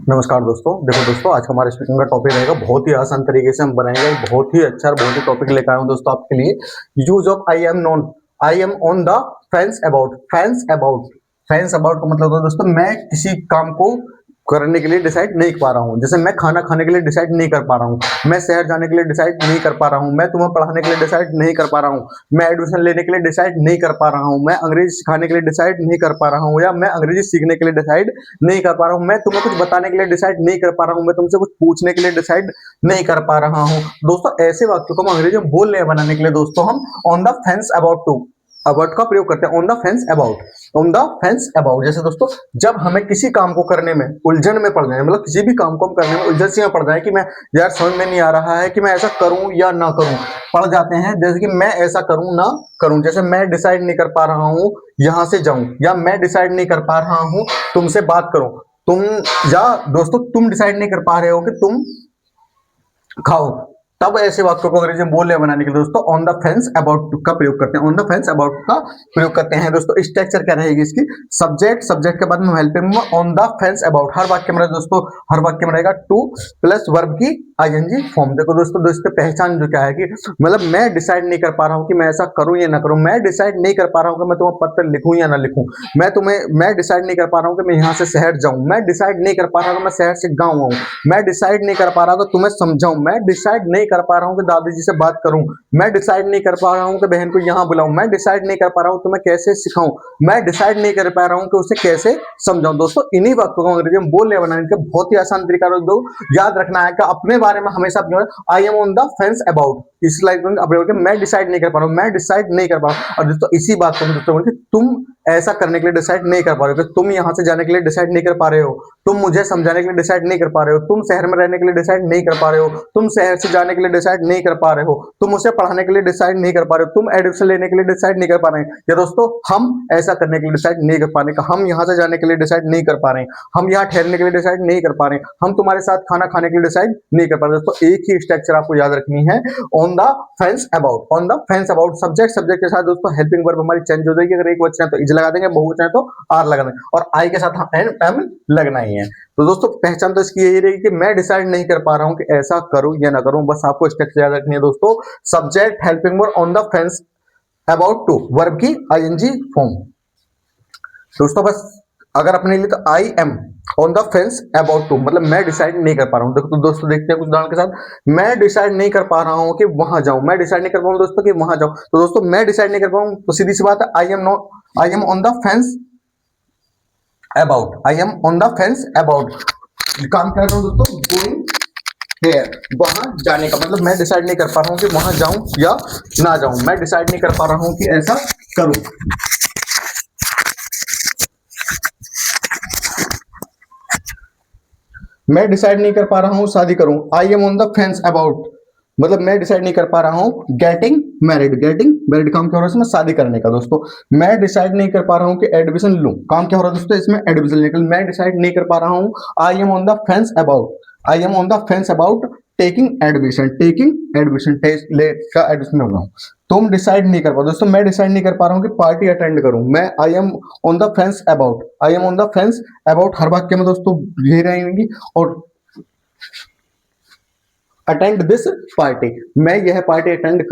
नमस्कार दोस्तों। देखो दोस्तों, आज हमारे स्पीकिंग का टॉपिक रहेगा, बहुत ही आसान तरीके से हम बनाएंगे, बहुत ही अच्छा और बहुत ही टॉपिक लेकर आया हूं दोस्तों आपके लिए। Use of I am on the fence about. Fence about का मतलब होता है दोस्तों, मैं किसी काम को करने के लिए डिसाइड नहीं कर पा रहा हूँ। जैसे मैं खाना खाने के लिए डिसाइड नहीं कर पा रहा हूँ, मैं शहर जाने के लिए डिसाइड नहीं कर पा रहा हूँ, मैं तुम्हें पढ़ाने के लिए डिसाइड नहीं कर पा रहा हूँ, मैं एडमिशन लेने के लिए डिसाइड नहीं कर पा रहा हूँ, मैं अंग्रेजी सिखाने के लिए डिसाइड नहीं कर पा रहा हूँ, या मैं अंग्रेजी सीखने के लिए डिसाइड नहीं कर पा रहा हूँ, मैं तुम्हें कुछ बताने के लिए डिसाइड नहीं कर पा रहा हूँ, मैं तुमसे कुछ पूछने के लिए डिसाइड नहीं कर पा रहा हूँ। दोस्तों, ऐसे वाक्यों को हम अंग्रेजी में बोल रहे हैं बनाने के लिए दोस्तों हम on the fence about to about का प्रयोग करते हैं। On the fence about, on the fence about. जैसे दोस्तों, जब हमें किसी काम को करने में उलझन में पड़ जाए, मतलब किसी भी काम को हम करने में उलझन सी में पड़ जाए कि मैं यार समझ में नहीं आ रहा है कि मैं ऐसा करूं या ना करूं, पड़ जाते हैं। जैसे कि मैं ऐसा करूं ना करूं, जैसे मैं डिसाइड नहीं कर पा रहा हूं यहां से जाऊं, या मैं डिसाइड नहीं कर पा रहा हूं तुमसे बात करूं, तुम, या दोस्तों तुम डिसाइड नहीं कर पा रहे हो कि तुम खाओ। तब ऐसे वाक्यों को अंग्रेजी में बोलने बनाने के लिए दोस्तों ऑन द फेंस अबाउट का प्रयोग करते हैं। ऑन द फेंस अबाउट का प्रयोग करते हैं दोस्तों। स्ट्रक्चर क्या रहेगी इसकी? सब्जेक्ट के बाद में हेल्पिंग में ऑन द फेंस अबाउट। हर वाक्य में दोस्तों, हर वाक्य में रहेगा टू प्लस वर्ब की आईएनजी फॉर्म। देखो दोस्तों, इसकी पहचान जो क्या है कि मतलब मैं डिसाइड नहीं कर पा रहा हूँ कि मैं ऐसा करूं या ना करूं, मैं डिसाइड नहीं कर पा रहा हूँ कि मैं तुम्हें पत्र लिखूं या ना लिखूं, मैं डिसाइड नहीं कर पा रहा हूँ कि मैं यहाँ से शहर जाऊं, मैं डिसाइड नहीं कर पा रहा हूँ कि मैं शहर से गाँव आऊं, मैं डिसाइड नहीं कर पा रहा हूँ कि तुम्हें समझाऊं, मैं डिसाइड नहीं कर पा रहा हूँ कि दादी जी से बात करूं, मैं डिसाइड नहीं कर पा रहा हूँ कि बहन को यहाँ बुलाऊं, मैं डिसाइड नहीं कर पा रहा हूँ तुम्हें कैसे सिखाऊं, मैं डिसाइड नहीं कर पा रहा हूँ कि उसे कैसे समझाऊं। दोस्तों, इन्हीं वाक्यों को अंग्रेजी में बोलने बनाने का बहुत ही आसान तरीका दो याद रखना है कि अपने बारे में हमेशा आई am on the fence about. इस लाइक में मैं डिसाइड नहीं कर पा रहा हूँ, मैं डिसाइड नहीं कर पा रहा हूँ। और दोस्तों, इसी बात को दोस्तों बोलते तुम ऐसा करने के लिए डिसाइड नहीं कर पा रहे हो, तुम यहाँ से जाने के लिए डिसाइड नहीं कर पा रहे हो, तुम मुझे समझाने के लिए डिसाइड नहीं कर पा रहे हो, तुम शहर में रहने के लिए डिसाइड नहीं कर पा रहे हो, तुम शहर से जाने के लिए डिसाइड नहीं कर पा रहे हो, तुम उसे पढ़ाने के लिए डिसाइड नहीं कर पा रहे हो, तुम एडमिशन लेने के लिए डिसाइड नहीं कर पा रहे हैं। या दोस्तों, हम ऐसा करने के लिए डिसाइड नहीं कर पा रहे हैं, हम यहाँ से जाने के लिए डिसाइड नहीं कर पा रहे हैं, हम यहाँ ठहरने के लिए डिसाइड नहीं कर पा रहे हैं, हम तुम्हारे साथ खाना खाने के लिए डिसाइड नहीं कर पा रहे। दोस्तों, एक ही स्ट्रक्चर आपको याद रखनी है, on the fence about. On the fence about subject के साथ दोस्तों हेल्पिंग वर्ब हमारी चेंज हो जाएगी। अगर एक वचन है तो इज लगा देंगे, बहुवचन है तो आर लगा देंगे, और आई के साथ एम लगना ही है। तो दोस्तों, पहचान तो इसकी यही रहेगी कि मैं डिसाइड नहीं कर पा रहा हूं कि ऐसा करूं या ना करूं। बस आपको स्ट्रक्चर याद रखनी है दोस्तों। Subject helping verb on the fence about to, verb की आईएनजी फॉर्म। दोस्तों, बस अगर अपने लिए तो I am on the fence about to, मतलब मैं डिसाइड नहीं कर पा रहा हूँ। तो दोस्तों, देखते हैं कुछ उदाहरण के साथ। मैं डिसाइड नहीं कर पा रहा हूँ कि वहां जाऊं, मैं डिसाइड नहीं कर पा रहा हूं दोस्तों कि वहां जाऊं। तो दोस्तों, मैं डिसाइड नहीं कर पा रहा हूं, तो सीधी सी बात है, आई am on the fence about. I am on the fence about काम कर रहा हूँ दोस्तों, गोइंग हेयर, वहां जाने का मतलब मैं डिसाइड नहीं कर पा रहा हूँ कि वहां जाऊं या ना जाऊं, मैं डिसाइड नहीं कर पा रहा हूँ कि ऐसा करूं। मैं डिसाइड नहीं कर पा रहा हूँ शादी करूं। आई am on the fence about, मतलब मैं डिसाइड नहीं कर पा रहा हूँ गेटिंग मैरिड। काम क्या हो रहा है इसमें? शादी करने का। दोस्तों, मैं डिसाइड नहीं कर पा रहा हूँ कि एडमिशन लूं, काम क्या हो रहा है दोस्तों इसमें? एडमिशन लेने का। मैं डिसाइड नहीं कर पा रहा हूँ, I am on the fence about, I am on the fence about taking admission test ले का एडमिशन हो रहा हूँ। तुम डिसाइड नहीं कर पा, दोस्तों मैं डिसाइड नहीं कर पा रहा हूँ कि पार्टी अटेंड करूं। मैं आई am on the fence about, I am on the fence about her वाक्य में दोस्तों यही रहेंगी। और अटेंड दिस पार्टी, मैं यह पार्टी अटेंड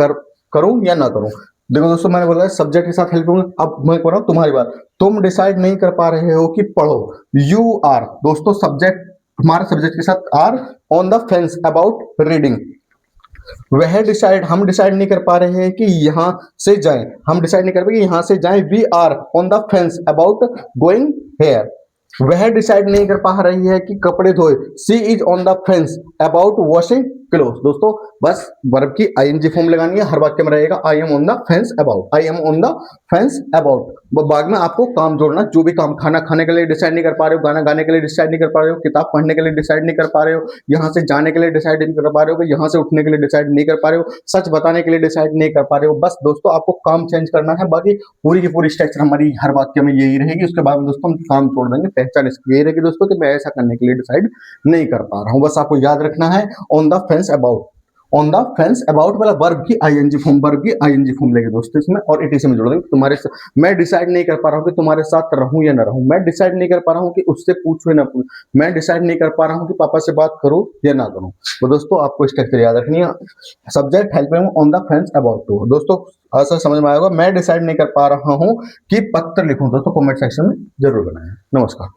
करूं या ना करूं। देखो दोस्तों, मैंने बोला सब्जेक्ट के साथ हेल्प करूंगा। अब मैं बोल रहा हूं तुम्हारी बात, तुम डिसाइड नहीं कर पा रहे हो कि पढ़ो। यू आर, दोस्तों सब्जेक्ट, हमारे सब्जेक्ट के साथ are on the fence about reading. हम डिसाइड नहीं कर पा रहे हैं कि यहां से जाएं, हम डिसाइड नहीं कर पा रहे यहां से जाएं। We are on the fence about going here. वह डिसाइड नहीं कर पा रही है कि कपड़े धोए। She is on the fence about washing cloth. दोस्तों, बस वर्ब की आईएनजी फॉर्म लगानी है, हर वाक्य में रहेगा आई am on the fence about, I am on the fence about. बाद में आपको काम जोड़ना, जो भी काम, खाना खाने के लिए डिसाइड नहीं कर पा रहे हो, गाना गाने के लिए डिसाइड नहीं कर पा रहे हो, किताब पढ़ने के लिए डिसाइड नहीं कर पा रहे हो, यहाँ से जाने के लिए डिसाइड नहीं कर पा रहे हो, यहाँ से उठने के लिए डिसाइड नहीं कर पा रहे हो, सच बताने के लिए डिसाइड नहीं कर पा रहे हो। बस दोस्तों, आपको काम चेंज करना है, बाकी पूरी की पूरी स्ट्रक्चर हमारी हर वाक्य में यही रहेगी। उसके बाद में दोस्तों हम काम छोड़ देंगे। पहचान इसकी यही रहेगी दोस्तों कि मैं ऐसा करने के लिए डिसाइड नहीं कर पा रहा हूँ। बस आपको याद रखना है on the fence about, on the fence about वाला वर्ब की आईएनजी फॉर्म लेंगे दोस्तों इसमें, और इट से में जोड़ देंगे। तुम्हारे मैं डिसाइड नहीं कर पा रहा हूँ कि तुम्हारे साथ रहूं या ना रहूं, मैं डिसाइड नहीं कर पा रहा हूँ कि उससे पूछूं या ना पूछूं, मैं डिसाइड नहीं कर पा रहा हूँ कि पापा से बात करूं या ना करूं। तो दोस्तों आपको स्ट्रक्चर याद रखनी है। Subject helping on the fence about to. दोस्तों ऐसा समझ में आएगा। मैं डिसाइड नहीं कर पा रहा हूँ कि पत्र लिखूं, दोस्तों कमेंट सेक्शन में जरूर बनाएं। नमस्कार।